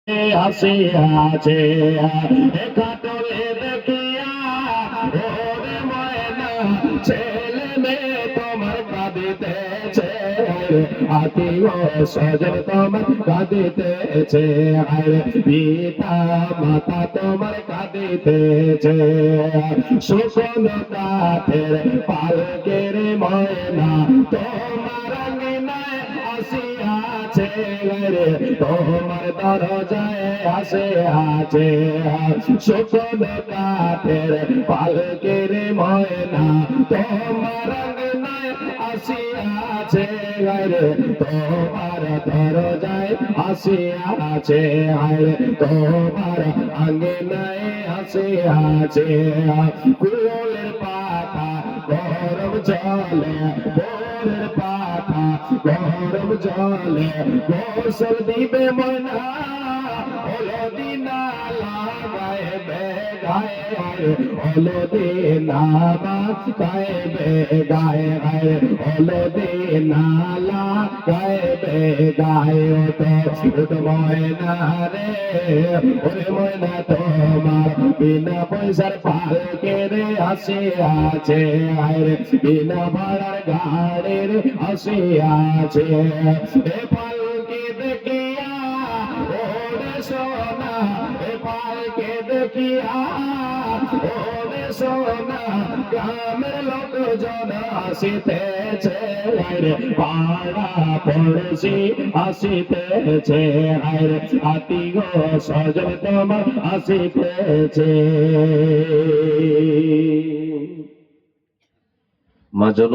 আসে আছে কাটলে দেখিয়া ওরে ময়না ছেলে মেয়ে তোমার কাঁদিতেছে আত্মীয় স্বজন তোমার কাঁদিতেছে পিতা মাতা তোমার কাঁদিতেছে শুকন কাঠের পালকের ময়না তোমার আঙিনায় আসিয়াছে তোমার দরজায় আসে আছে শুকন কাঠের পালকের ময়না তোমার আঙিনায় আসিয়াছে তোমার দরজায় আসিয়াছে তোমার আঙিনায় আসিয়াছে কুলের পাতা গরম জলে ভোরের পাতা গরম জলে গোসল দিবে ময়না হলদি না লাগাইবে গায়ে হলদি না লাগাইবে গায়ে হলদি না লাগাইবে গায়ে তো ময়না রে ওরে ময়না তোমার বিনা পয়সার পালকের আসে আছে বিনা ভাড়ার গাড়ির আসে আছে এ পালকে দেখিয়া ওরে সোনা এ পালকে দেখিয়া ওরে সোনা গ্রামের লোকজন আসিতেছে পাড়া পড়শি আসিতেছে আত্মীয় স্বজন তোমার আসিতেছে মা